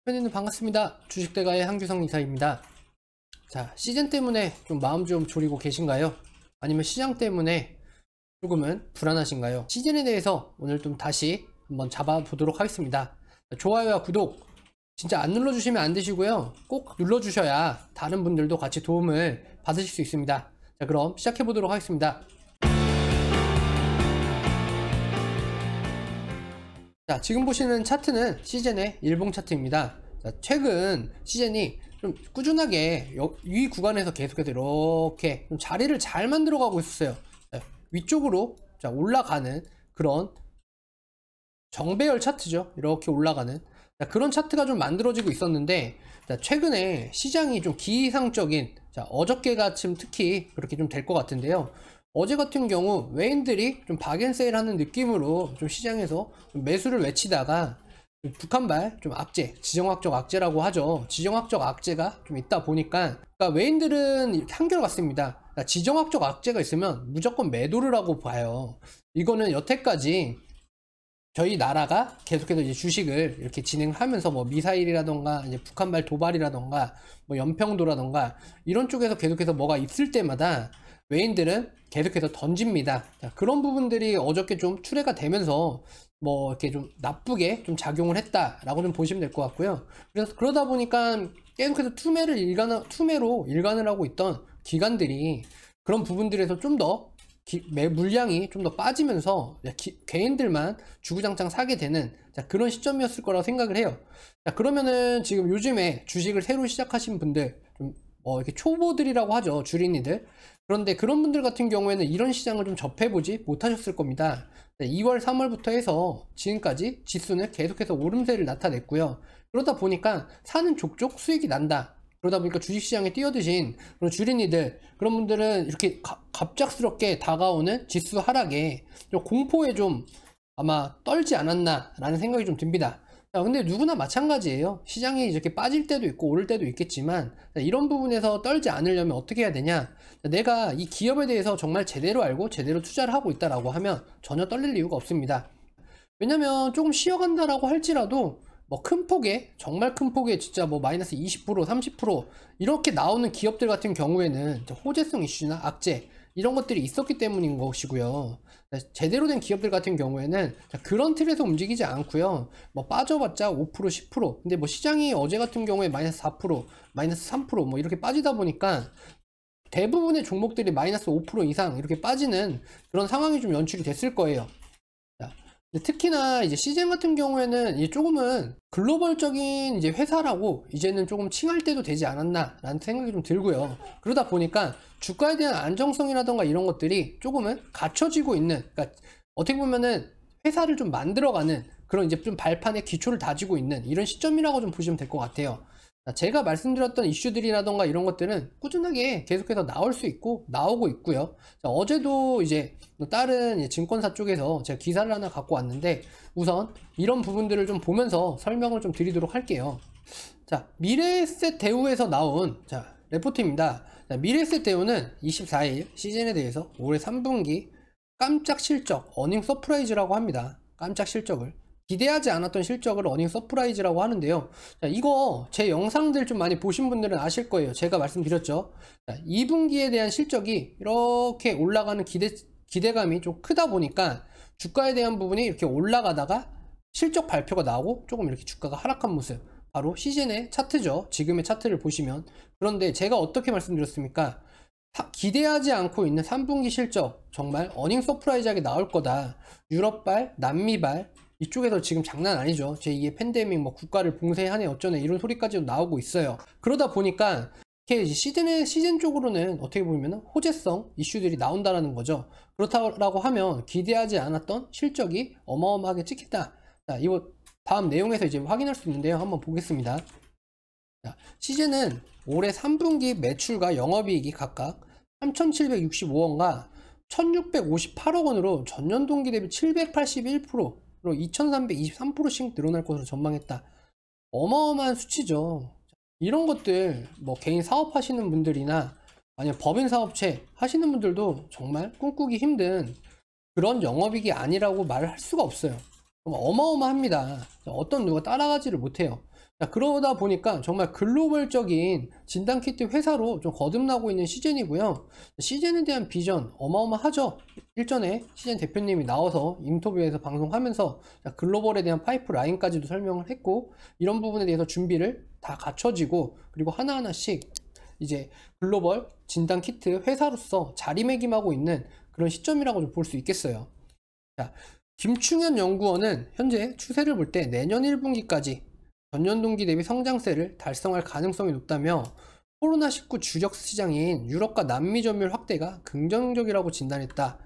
회원님 반갑습니다. 주식대가의 한규성 이사입니다. 자, 시즌 때문에 좀 마음 좀 졸이고 계신가요? 아니면 시장 때문에 조금은 불안하신가요? 시즌에 대해서 오늘 좀 다시 한번 잡아보도록 하겠습니다. 좋아요와 구독 진짜 안 눌러주시면 안 되시고요. 꼭 눌러주셔야 다른 분들도 같이 도움을 받으실 수 있습니다. 자, 그럼 시작해보도록 하겠습니다. 자, 지금 보시는 차트는 시즌의 일봉 차트입니다. 자, 최근 시즌이 좀 꾸준하게 위 구간에서 계속해서 이렇게 좀 자리를 잘 만들어 가고 있었어요. 자, 위쪽으로 자, 올라가는 그런 정배열 차트죠. 이렇게 올라가는 자, 그런 차트가 좀 만들어지고 있었는데, 자, 최근에 시장이 좀 기이상적인, 자, 어저께가 특히 그렇게 좀 될 것 같은데요. 어제 같은 경우 외인들이 좀 박앤세일 하는 느낌으로 좀 시장에서 좀 매수를 외치다가 북한발 좀 악재, 지정학적 악재라고 하죠. 지정학적 악재가 좀 있다 보니까, 그러니까 외인들은 한결같습니다. 그러니까 지정학적 악재가 있으면 무조건 매도를 하고 봐요. 이거는 여태까지 저희 나라가 계속해서 이제 주식을 이렇게 진행하면서 뭐 미사일이라던가 이제 북한발 도발이라던가 뭐 연평도라던가 이런 쪽에서 계속해서 뭐가 있을 때마다 외인들은 계속해서 던집니다. 자, 그런 부분들이 어저께 좀 출회가 되면서 뭐 이렇게 좀 나쁘게 좀 작용을 했다라고 좀 보시면 될 것 같고요. 그래서 그러다 보니까 계속해서 투매로 일관을 하고 있던 기관들이 그런 부분들에서 좀 더 물량이 좀 더 빠지면서 개인들만 주구장창 사게 되는 그런 시점이었을 거라고 생각을 해요. 자, 그러면은 지금 요즘에 주식을 새로 시작하신 분들, 좀 이렇게 초보들이라고 하죠, 주린이들. 그런데 그런 분들 같은 경우에는 이런 시장을 좀 접해보지 못하셨을 겁니다. 2월 3월부터 해서 지금까지 지수는 계속해서 오름세를 나타냈고요. 그러다 보니까 사는 족족 수익이 난다. 그러다 보니까 주식시장에 뛰어드신 그런 주린이들, 그런 분들은 이렇게 갑작스럽게 다가오는 지수 하락에 좀 공포에 좀 아마 떨지 않았나 라는 생각이 좀 듭니다. 자, 근데 누구나 마찬가지예요. 시장이 이렇게 빠질 때도 있고 오를 때도 있겠지만, 이런 부분에서 떨지 않으려면 어떻게 해야 되냐, 내가 이 기업에 대해서 정말 제대로 알고 제대로 투자를 하고 있다라고 하면 전혀 떨릴 이유가 없습니다. 왜냐면 조금 쉬어간다라고 할지라도 뭐 큰 폭에, 정말 큰 폭에 진짜 뭐 마이너스 20% 30% 이렇게 나오는 기업들 같은 경우에는 호재성 이슈나 악재 이런 것들이 있었기 때문인 것이고요. 제대로 된 기업들 같은 경우에는 그런 틀에서 움직이지 않고요. 뭐 빠져봤자 5% 10%. 근데 뭐 시장이 어제 같은 경우에 마이너스 4% 마이너스 3% 이렇게 빠지다 보니까 대부분의 종목들이 마이너스 5% 이상 이렇게 빠지는 그런 상황이 좀 연출이 됐을 거예요. 특히나 이제 시즌 같은 경우에는 이제 조금은 글로벌적인 이제 회사라고 이제는 조금 칭할 때도 되지 않았나 라는 생각이 좀 들고요. 그러다 보니까 주가에 대한 안정성이라던가 이런 것들이 조금은 갖춰지고 있는, 그러니까 어떻게 보면은 회사를 좀 만들어가는 그런 이제 좀 발판의 기초를 다지고 있는 이런 시점이라고 좀 보시면 될 것 같아요. 제가 말씀드렸던 이슈들이라던가 이런 것들은 꾸준하게 계속해서 나올 수 있고 나오고 있고요. 자, 어제도 이제 다른 증권사 쪽에서 제가 기사를 하나 갖고 왔는데 우선 이런 부분들을 좀 보면서 설명을 좀 드리도록 할게요. 자, 미래에셋 대우에서 나온 레포트입니다. 자, 미래에셋 대우는 24일 시즌에 대해서 올해 3분기 깜짝 실적, 어닝 서프라이즈라고 합니다. 깜짝 실적을 기대하지 않았던 실적을 어닝 서프라이즈라고 하는데요. 자, 이거 제 영상들 좀 많이 보신 분들은 아실 거예요. 제가 말씀드렸죠. 자, 2분기에 대한 실적이 이렇게 올라가는 기대감이 좀 크다 보니까 주가에 대한 부분이 이렇게 올라가다가 실적 발표가 나오고 조금 이렇게 주가가 하락한 모습, 바로 시즌의 차트죠. 지금의 차트를 보시면. 그런데 제가 어떻게 말씀드렸습니까? 기대하지 않고 있는 3분기 실적 정말 어닝 서프라이즈하게 나올 거다. 유럽발, 남미발 이쪽에서 지금 장난 아니죠. 제2의 팬데믹, 뭐 국가를 봉쇄하네 어쩌네 이런 소리까지도 나오고 있어요. 그러다 보니까 이렇게 시즌 쪽으로는 어떻게 보면 호재성 이슈들이 나온다라는 거죠. 그렇다고 하면 기대하지 않았던 실적이 어마어마하게 찍힌다. 자, 이거 다음 내용에서 이제 확인할 수 있는데요. 한번 보겠습니다. 자, 시즌은 올해 3분기 매출과 영업이익이 각각 3,765원과 1,658억 원으로 전년 동기 대비 781%, 2323%씩 늘어날 것으로 전망했다. 어마어마한 수치죠. 이런 것들 뭐 개인 사업하시는 분들이나 아니면 법인 사업체 하시는 분들도 정말 꿈꾸기 힘든 그런 영업이익이 아니라고 말을 할 수가 없어요. 어마어마합니다. 어떤 누가 따라가지를 못해요. 자, 그러다 보니까 정말 글로벌적인 진단키트 회사로 좀 거듭나고 있는 시젠이고요. 시젠에 대한 비전 어마어마하죠. 일전에 시젠 대표님이 나와서 인터뷰에서 방송하면서 글로벌에 대한 파이프라인까지도 설명을 했고, 이런 부분에 대해서 준비를 다 갖춰지고, 그리고 하나하나씩 이제 글로벌 진단키트 회사로서 자리매김하고 있는 그런 시점이라고 좀 볼 수 있겠어요. 자, 김충현 연구원은 현재 추세를 볼 때 내년 1분기까지 전년 동기 대비 성장세를 달성할 가능성이 높다며, 코로나19 주력 시장인 유럽과 남미 점유율 확대가 긍정적이라고 진단했다.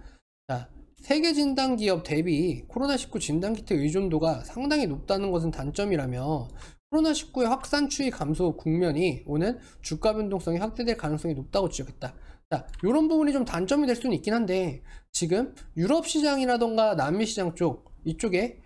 자, 세계 진단 기업 대비 코로나19 진단키트 의존도가 상당히 높다는 것은 단점이라며, 코로나19의 확산 추이 감소 국면이 오는 주가 변동성이 확대될 가능성이 높다고 지적했다. 자, 이런 부분이 좀 단점이 될 수는 있긴 한데, 지금 유럽 시장이라던가 남미 시장 쪽, 이쪽에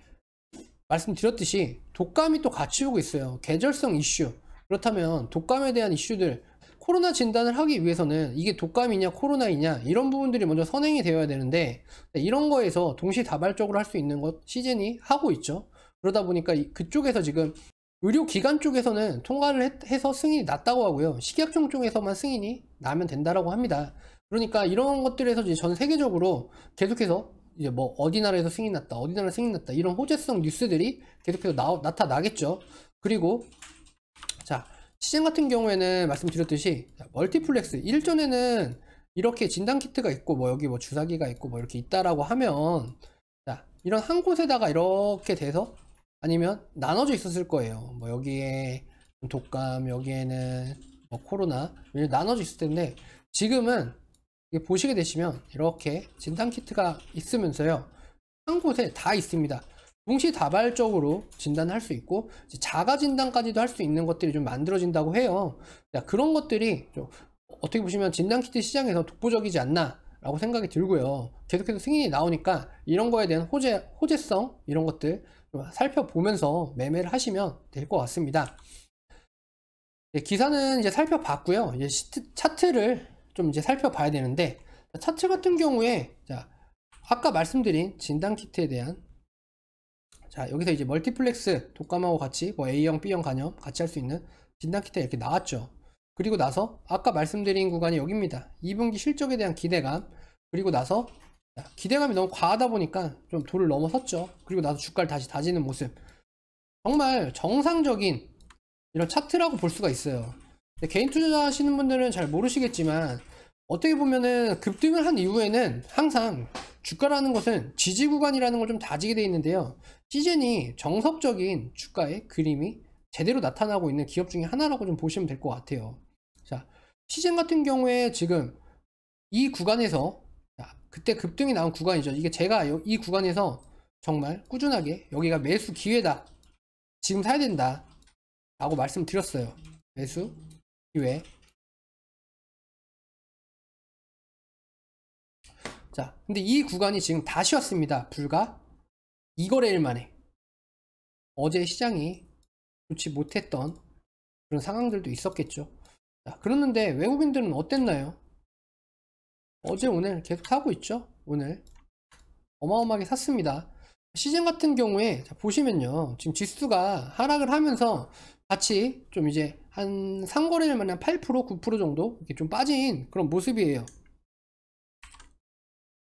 말씀드렸듯이 독감이 또 같이 오고 있어요. 계절성 이슈. 그렇다면 독감에 대한 이슈들, 코로나 진단을 하기 위해서는 이게 독감이냐 코로나이냐 이런 부분들이 먼저 선행이 되어야 되는데, 이런 거에서 동시다발적으로 할 수 있는 것 시즌이 하고 있죠. 그러다 보니까 그쪽에서 지금 의료기관 쪽에서는 통과를 해서 승인이 났다고 하고요. 식약청 쪽에서만 승인이 나면 된다라고 합니다. 그러니까 이런 것들에서 이제 전 세계적으로 계속해서 이제 뭐 어디 나라에서 승인 났다, 어디 나라 승인 났다, 이런 호재성 뉴스들이 계속해서 나타나겠죠. 그리고 자, 시즌 같은 경우에는 말씀드렸듯이 멀티플렉스, 일전에는 이렇게 진단키트가 있고 뭐 여기 뭐 주사기가 있고 뭐 이렇게 있다라고 하면, 자, 이런 한 곳에다가 이렇게 돼서 아니면 나눠져 있었을 거예요. 뭐 여기에 독감, 여기에는 뭐 코로나, 나눠져 있을 텐데, 지금은 보시게 되시면 이렇게 진단키트가 있으면서요, 한 곳에 다 있습니다. 동시다발적으로 진단할 수 있고 자가 진단까지도 할 수 있는 것들이 좀 만들어진다고 해요. 그런 것들이 좀 어떻게 보시면 진단키트 시장에서 독보적이지 않나 라고 생각이 들고요. 계속해서 승인이 나오니까 이런 거에 대한 호재성, 이런 것들 좀 살펴보면서 매매를 하시면 될 것 같습니다. 기사는 이제 살펴봤고요. 이제 차트를 좀 이제 살펴봐야 되는데, 차트 같은 경우에 자, 아까 말씀드린 진단키트에 대한, 자, 여기서 이제 멀티플렉스 독감하고 같이 뭐 A형, B형 간염 같이 할 수 있는 진단키트가 이렇게 나왔죠. 그리고 나서 아까 말씀드린 구간이 여기입니다. 2분기 실적에 대한 기대감. 그리고 나서 기대감이 너무 과하다 보니까 좀 도를 넘어섰죠. 그리고 나서 주가를 다시 다지는 모습. 정말 정상적인 이런 차트라고 볼 수가 있어요. 개인 투자하시는 분들은 잘 모르시겠지만, 어떻게 보면은 급등을 한 이후에는 항상 주가라는 것은 지지 구간이라는 걸 좀 다지게 되어 있는데요. 시즌이 정석적인 주가의 그림이 제대로 나타나고 있는 기업 중에 하나라고 좀 보시면 될 것 같아요. 자, 시즌 같은 경우에 지금 이 구간에서, 자, 그때 급등이 나온 구간이죠. 이게 제가 이 구간에서 정말 꾸준하게 여기가 매수 기회다, 지금 사야 된다 라고 말씀드렸어요. 매수 기회. 자, 근데 이 구간이 지금 다시 왔습니다. 불과 2거래일 만에. 어제 시장이 좋지 못했던 그런 상황들도 있었겠죠. 자, 그랬는데 외국인들은 어땠나요? 어제 오늘 계속 사고 있죠. 오늘 어마어마하게 샀습니다. 시즌 같은 경우에 자, 보시면요, 지금 지수가 하락을 하면서 같이 좀 이제 한 3거래일 만에 8%, 9% 정도 이렇게 좀 빠진 그런 모습이에요.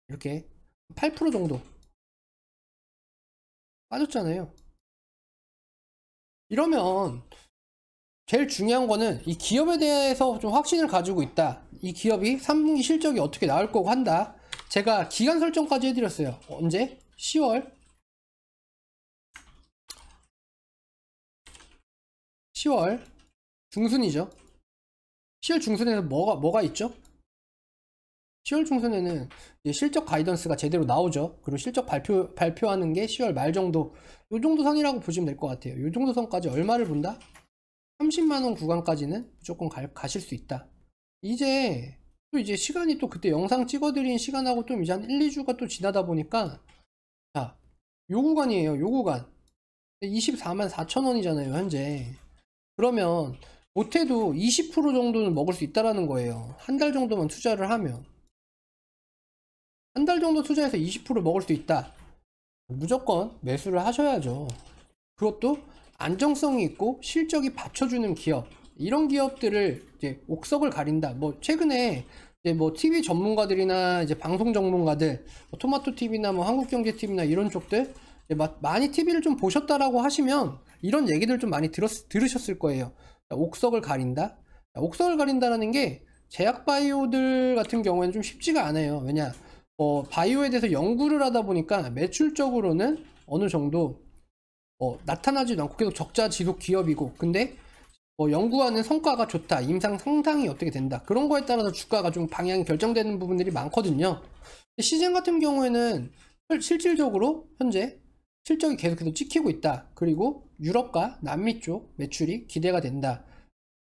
이렇게 8% 정도 빠졌잖아요. 이러면 제일 중요한 거는 이 기업에 대해서 좀 확신을 가지고 있다. 이 기업이 3분기 실적이 어떻게 나올 거고 한다. 제가 기간 설정까지 해드렸어요. 언제? 10월 중순이죠. 10월 중순에는 뭐가 있죠? 10월 중순에는 실적 가이던스가 제대로 나오죠. 그리고 실적 발표하는 게 10월 말 정도, 요 정도 선이라고 보시면 될 것 같아요. 요 정도 선까지 얼마를 본다? 30만원 구간까지는 무조건 가실 수 있다. 이제 또 이제 시간이 또 그때 영상 찍어드린 시간하고 좀 이제 한 1, 2주가 또 지나다 보니까, 자, 요 구간이에요. 요 구간 24만 4천원이잖아요 현재. 그러면 못해도 20% 정도는 먹을 수 있다라는 거예요. 한 달 정도만 투자를 하면. 한 달 정도 투자해서 20% 먹을 수 있다. 무조건 매수를 하셔야죠. 그것도 안정성이 있고 실적이 받쳐주는 기업, 이런 기업들을 이제 옥석을 가린다. 뭐 최근에 이제 뭐 TV 전문가들이나 이제 방송 전문가들, 뭐 토마토 TV나 뭐 한국경제 TV나 이런 쪽들 많이 TV를 좀 보셨다라고 하시면 이런 얘기들 좀 많이 들으셨을 거예요. 옥석을 가린다. 옥석을 가린다라는 게 제약 바이오들 같은 경우에는 좀 쉽지가 않아요. 왜냐, 바이오에 대해서 연구를 하다 보니까 매출적으로는 어느 정도 나타나지도 않고 계속 적자 지속 기업이고, 근데 연구하는 성과가 좋다, 임상 상당히 어떻게 된다, 그런 거에 따라서 주가가 좀 방향이 결정되는 부분들이 많거든요. 시젠 같은 경우에는 실질적으로 현재 실적이 계속해서 찍히고 있다. 그리고 유럽과 남미 쪽 매출이 기대가 된다.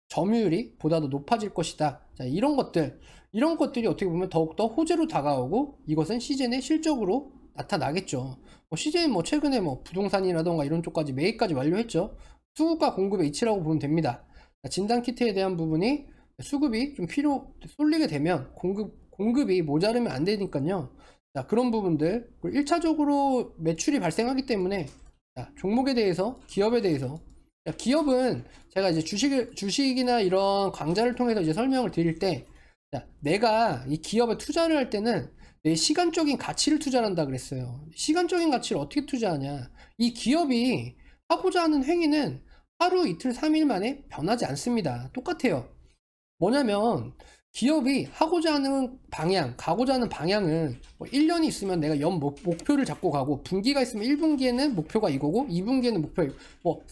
점유율이 보다 더 높아질 것이다. 자, 이런 것들이 어떻게 보면 더욱더 호재로 다가오고, 이것은 시젠의 실적으로 나타나겠죠. 시젠 최근에 부동산이라던가 이런 쪽까지 매입까지 완료했죠. 수급과 공급의 이치라고 보면 됩니다. 진단키트에 대한 부분이 수급이 좀 쏠리게 되면 공급이 모자르면 안 되니까요. 자, 그런 부분들, 1차적으로 매출이 발생하기 때문에, 자, 종목에 대해서, 기업에 대해서, 자, 기업은 제가 이제 주식이나 이런 강좌를 통해서 이제 설명을 드릴 때, 자, 내가 이 기업에 투자를 할 때는 내 시간적인 가치를 투자를 한다 그랬어요. 시간적인 가치를 어떻게 투자하냐? 이 기업이 하고자 하는 행위는 하루, 이틀, 3일 만에 변하지 않습니다. 똑같아요. 뭐냐면 기업이 하고자 하는 방향, 가고자 하는 방향은 1년이 있으면 내가 연 목표를 잡고 가고, 분기가 있으면 1분기에는 목표가 이거고 2분기에는 목표가 이거.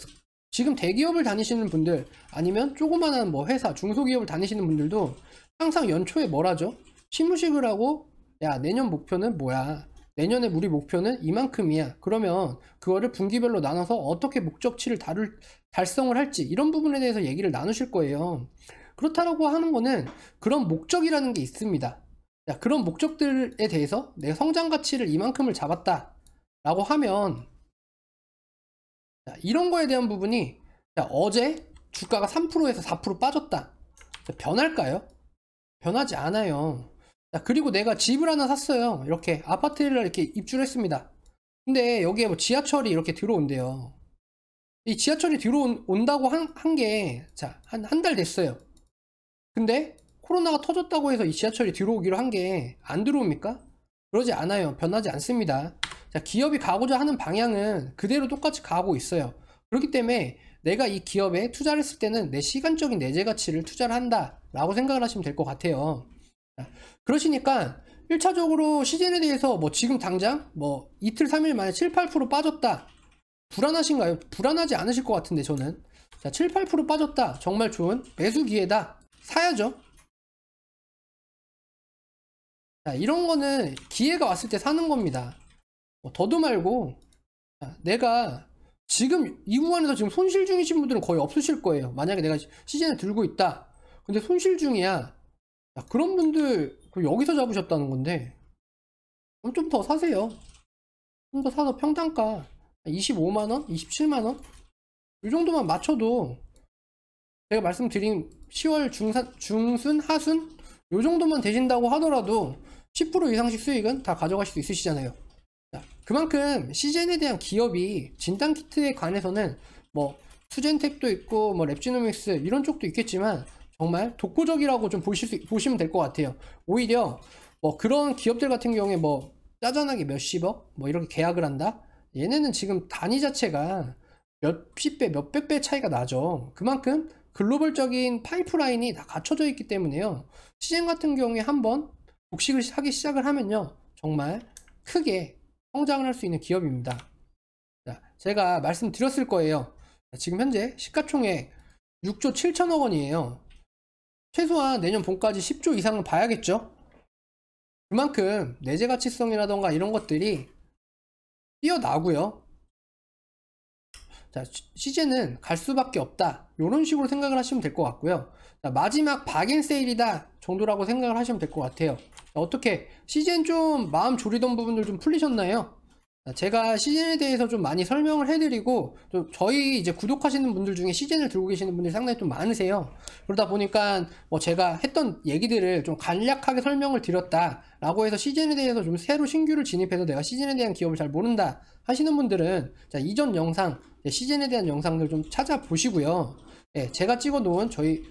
지금 대기업을 다니시는 분들, 아니면 조그마한 회사, 중소기업을 다니시는 분들도 항상 연초에 뭘 하죠? 시무식을 하고, 야, 내년 목표는 뭐야? 내년에 우리 목표는 이만큼이야. 그러면 그거를 분기별로 나눠서 어떻게 목적치를 달성을 할지, 이런 부분에 대해서 얘기를 나누실 거예요. 그렇다라고 하는 거는 그런 목적이라는 게 있습니다. 자, 그런 목적들에 대해서 내가 성장 가치를 이만큼을 잡았다 라고 하면, 자, 이런 거에 대한 부분이, 자, 어제 주가가 3%에서 4% 빠졌다. 자, 변할까요? 변하지 않아요. 자, 그리고 내가 집을 하나 샀어요. 이렇게 아파트를 이렇게 입주했습니다. 근데 여기에 지하철이 이렇게 들어온대요. 이 지하철이 들어온다고 한 게, 자, 한 달 됐어요. 근데 코로나가 터졌다고 해서 이 지하철이 들어오기로 한 게 안 들어옵니까? 그러지 않아요. 변하지 않습니다. 자, 기업이 가고자 하는 방향은 그대로 똑같이 가고 있어요. 그렇기 때문에 내가 이 기업에 투자를 했을 때는 내 시간적인 내재 가치를 투자를 한다 라고 생각을 하시면 될 것 같아요. 자, 그러시니까 1차적으로 시즌에 대해서 지금 당장 이틀 3일 만에 7, 8% 빠졌다, 불안하신가요? 불안하지 않으실 것 같은데 저는. 자, 7, 8% 빠졌다, 정말 좋은 매수 기회다, 사야죠. 자, 이런 거는 기회가 왔을 때 사는 겁니다. 더도 말고, 자, 내가 지금 이 구간에서 지금 손실 중이신 분들은 거의 없으실 거예요. 만약에 내가 시즌에 들고 있다, 근데 손실 중이야. 자, 그런 분들 여기서 잡으셨다는 건데, 그럼 좀 더 사세요. 좀 더 사서 평단가 25만원, 27만원 이 정도만 맞춰도, 제가 말씀드린 10월 중순, 하순 요 정도만 되신다고 하더라도 10% 이상씩 수익은 다 가져가실 수 있으시잖아요. 자, 그만큼 시젠에 대한 기업이, 진단키트에 관해서는 수젠텍도 있고 랩지노믹스 이런 쪽도 있겠지만 정말 독보적이라고 좀 보시면 될 것 같아요. 오히려 그런 기업들 같은 경우에 짜잔하게 몇십억 이렇게 계약을 한다? 얘네는 지금 단위 자체가 몇십 배, 몇백 배 차이가 나죠. 그만큼 글로벌적인 파이프라인이 다 갖춰져 있기 때문에요. 시젠 같은 경우에 한번 복식을 하기 시작을 하면요, 정말 크게 성장을 할 수 있는 기업입니다. 자, 제가 말씀드렸을 거예요. 지금 현재 시가총액 6조 7천억 원이에요. 최소한 내년 봄까지 10조 이상은 봐야겠죠. 그만큼 내재 가치성이라던가 이런 것들이 뛰어나고요. 자, 시즌은 갈 수밖에 없다, 이런 식으로 생각을 하시면 될 것 같고요. 자, 마지막 박앤세일이다 정도라고 생각을 하시면 될 것 같아요. 자, 어떻게 시즌 좀 마음 졸이던 부분들 좀 풀리셨나요? 제가 시즌에 대해서 좀 많이 설명을 해드리고, 좀 저희 이제 구독하시는 분들 중에 시즌을 들고 계시는 분들이 상당히 좀 많으세요. 그러다 보니까 뭐 제가 했던 얘기들을 좀 간략하게 설명을 드렸다라고 해서 시즌에 대해서 좀 새로 신규를 진입해서 내가 시즌에 대한 기업을 잘 모른다 하시는 분들은 자, 이전 영상, 시즌에 대한 영상들 좀 찾아보시고요. 예, 제가 찍어 놓은 저희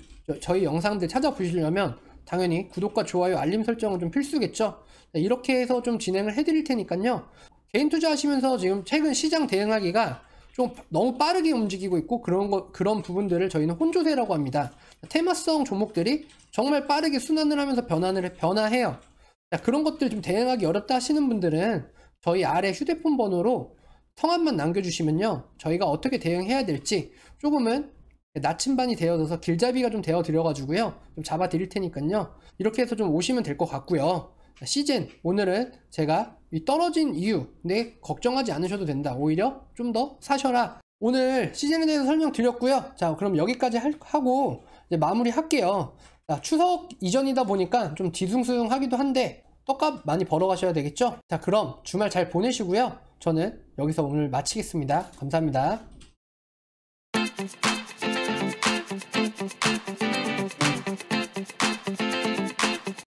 영상들 찾아보시려면 당연히 구독과 좋아요, 알림 설정은 좀 필수겠죠. 이렇게 해서 좀 진행을 해드릴 테니까요. 개인 투자하시면서 지금 최근 시장 대응하기가 좀 너무 빠르게 움직이고 있고 그런 부분들을 저희는 혼조세라고 합니다. 테마성 종목들이 정말 빠르게 순환을 하면서 변화해요. 자, 그런 것들 좀 대응하기 어렵다 하시는 분들은 저희 아래 휴대폰 번호로 성함만 남겨주시면요. 저희가 어떻게 대응해야 될지 조금은 나침반이 되어져서 길잡이가 좀 되어 드려가지고요. 좀 잡아 드릴 테니까요. 이렇게 해서 좀 오시면 될 것 같고요. 시즌 오늘은 제가 이 떨어진 이유 근데 걱정하지 않으셔도 된다, 오히려 좀 더 사셔라, 오늘 시즌에 대해서 설명드렸고요. 자, 그럼 여기까지 하고 이제 마무리 할게요. 자, 추석 이전이다 보니까 좀 뒤숭숭하기도 한데 떡값 많이 벌어 가셔야 되겠죠. 자, 그럼 주말 잘 보내시고요. 저는 여기서 오늘 마치겠습니다. 감사합니다.